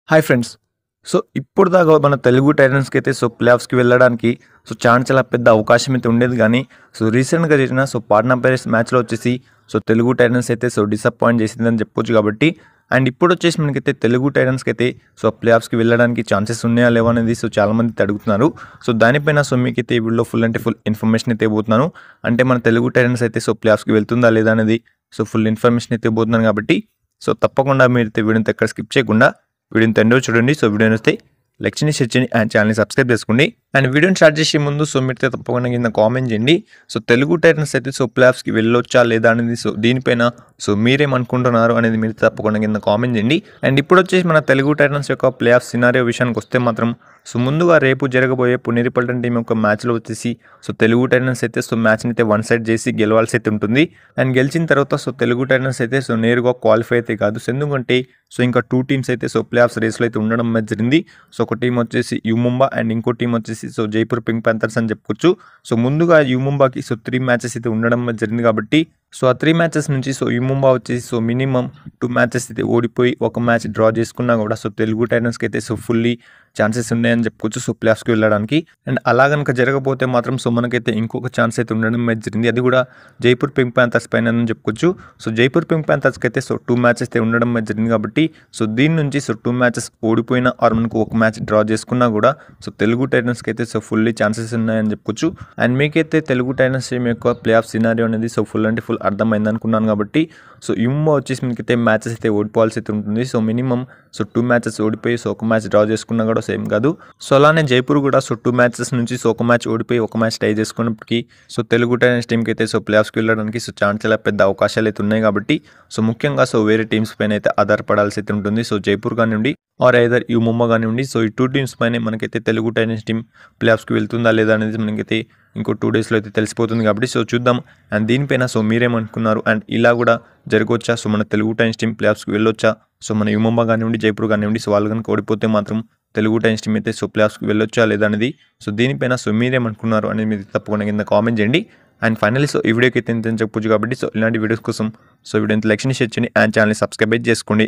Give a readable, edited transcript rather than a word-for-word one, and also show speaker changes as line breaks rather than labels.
Hi friends. ఇప్పుడు దాకా మన తెలుగు టైటన్స్‌కి అయితే ప్లే ఆఫ్స్‌కి వెళ్ళడానికి చాలా పెద్ద అవకాశం అయితే ఉండేది గానీ, రీసెంట్‌గా జరిగిన పాట్నా పైరేట్స్ మ్యాచ్‌లో వచ్చేసి తెలుగు టైటన్స్ అయితే డిసప్పాయింట్ చేసిందని చెప్పొచ్చు కాబట్టి, అండ్ ఇప్పుడొచ్చేసి మనకైతే తెలుగు టైటన్స్‌కి అయితే ప్లే ఆఫ్స్‌కి వెళ్ళడానికి ఛాన్సెస్ ఉన్నాయా లేవా అనేది చాలామంది అయితే అడుగుతున్నారు. దానిపైన మీకైతే ఈ వీడియోలో ఫుల్ అంటే ఫుల్ ఇన్ఫర్మేషన్ అయితే ఇవ్వబోతున్నాను. అంటే మన తెలుగు టైటన్స్ అయితే ప్లే ఆఫ్స్‌కి వెళ్తుందా లేదా అనేది ఫుల్ ఇన్ఫర్మేషన్ అయితే ఇవ్వబోతున్నాను కాబట్టి, తప్పకుండా మీరైతే వీడియోని ఎక్కడ స్కిప్ చేయకుండా వీడియోని ఎండ్ చూడండి. వీడియో నచ్చితే లైక్ చేయండి, షేర్ చేయండి అండ్ ఛానల్ని సబ్స్క్రైబ్ చేసుకోండి. అండ్ వీడియోని స్టార్ట్ చేసే ముందు మీరైతే తప్పకుండా కింద కామెంట్ చేయండి. తెలుగు టైటన్స్ అయితే ప్లే ఆఫ్స్‌కి వెళ్ళొచ్చా లేదా అనేది దీనిపైన మీరేమనుకుంటున్నారు అనేది మీరు తప్పకుండా కింద కామెంట్ చేయండి. అండ్ ఇప్పుడు వచ్చేసి మన తెలుగు టైటన్స్ యొక్క ప్లే ఆఫ్ సినారియో విషయానికి వస్తే మాత్రం ముందుగా రేపు జరగబోయే పునేరి పల్టన్ టీం యొక్క మ్యాచ్లో వచ్చేసి తెలుగు టైటన్స్ అయితే మ్యాచ్ని అయితే వన్ సైడ్ చేసి గెలవాల్సి అయితే ఉంటుంది. అండ్ గెలిచిన తర్వాత తెలుగు టైటన్స్ అయితే నేరుగా క్వాలిఫై అయితే కాదు. ఎందుకంటే ఇంకా 2 టీమ్స్ అయితే ప్లే ఆఫ్స్ రేస్లో అయితే ఉండడం జరిగింది. ఒక టీం వచ్చేసి యు ముంబా అండ్ ఇంకో టీం వచ్చేసి జైపూర్ పింక్ ప్యాంథర్స్ అని చెప్పుకోవచ్చు. ముందుగా యు ముంబాకి 3 మ్యాచెస్ అయితే ఉండడం జరిగింది కాబట్టి ఆ 3 మ్యాచెస్ నుంచి యు ముంబా వచ్చేసి మినిమం 2 మ్యాచెస్ అయితే ఓడిపోయి ఒక మ్యాచ్ డ్రా చేసుకున్నా కూడా తెలుగు టైటన్స్కి అయితే ఫుల్లీ ఛాన్సెస్ ఉన్నాయని చెప్పుకోవచ్చు ప్లే ఆఫ్స్‌కి వెళ్ళడానికి. అండ్ అలా కనుక జరగకపోతే మాత్రం మనకైతే ఇంకొక ఛాన్స్ అయితే ఉండడం జరిగింది. అది కూడా జైపూర్ పింక్ ప్యాంథర్స్ పైన అని చెప్పుకోవచ్చు. జైపూర్ పింక్ ప్యాంథర్స్కి అయితే 2 మ్యాచెస్ అయితే ఉండడం జరిగింది కాబట్టి దీని నుంచి 2 మ్యాచెస్ ఓడిపోయినా ఆర్ మనకు ఒక మ్యాచ్ డ్రా చేసుకున్నా కూడా తెలుగు టైటన్స్కి అయితే ఫుల్లీ ఛాన్సెస్ ఉన్నాయని చెప్పుకోవచ్చు. అండ్ మీకైతే తెలుగు టైటన్స్ టీం యొక్క ప్లే ఆఫ్ సినారియో అనేది ఫుల్ అంటే ఫుల్ అర్థమైంది అనుకున్నాను కాబట్టి యుమ్మా వచ్చేసి మీకైతే మ్యాచెస్ అయితే ఓడిపోవాల్సి అయితే ఉంటుంది. మినిమం 2 మ్యాచెస్ ఓడిపోయి ఒక మ్యాచ్ డ్రా చేసుకున్నా కూడా సేమ్ కాదు. అలానే జైపూర్ కూడా 2 మ్యాచెస్ నుంచి ఒక మ్యాచ్ ఓడిపోయి ఒక మ్యాచ్ టై చేసుకున్నప్పటికీ తెలుగు టైటన్స్ టీంకి అయితే ప్లే ఆఫ్స్‌కి వెళ్ళడానికి చాలా పెద్ద అవకాశాలు అయితే ఉన్నాయి కాబట్టి ముఖ్యంగా వేరే టీమ్స్ పైన అయితే ఆధారపడాల్సి అయితే ఉంటుంది. జైపూర్ కానివ్వండి ఆర్ ఐదర్ యు ముంబా కానివ్వండి. ఈ 2 టీమ్స్ పైనే మనకైతే తెలుగు టైటన్స్ టీం ప్లే ఆఫ్స్‌కి వెళ్తుందా లేదా అనేది మనకైతే ఇంకో 2 డేస్లో అయితే తెలిసిపోతుంది కాబట్టి చూద్దాం. అండ్ దీనిపైన మీరేమనుకున్నారు అండ్ ఇలా కూడా జరగవచ్చా? మన తెలుగు టైటన్స్ టీం ప్లే ఆఫ్స్‌కి వెళ్ళొచ్చా? మన యు ముంబా కానివ్వండి జైపూర్ కానివ్వండి వాళ్ళు కనుక ఓడిపోతే మాత్రం తెలుగు టైటన్స్ టీం అయితే ప్లే ఆఫ్స్‌కి వెళ్ళొచ్చా లేదా అనేది దీనిపైన మీరేమనుకున్నారు అనేది మీరు తప్పకుండా కింద కామెంట్ చేయండి. అండ్ ఫైనల్లీ ఈ వీడియోకి అయితే ఇంత చెప్పొచ్చు కాబట్టి ఇలాంటి వీడియోస్ కోసం వీడియోని లైక్ చేయండి, షేర్ చేయండి అండ్ ఛానల్ని సబ్స్క్రైబ్ చేసుకోండి.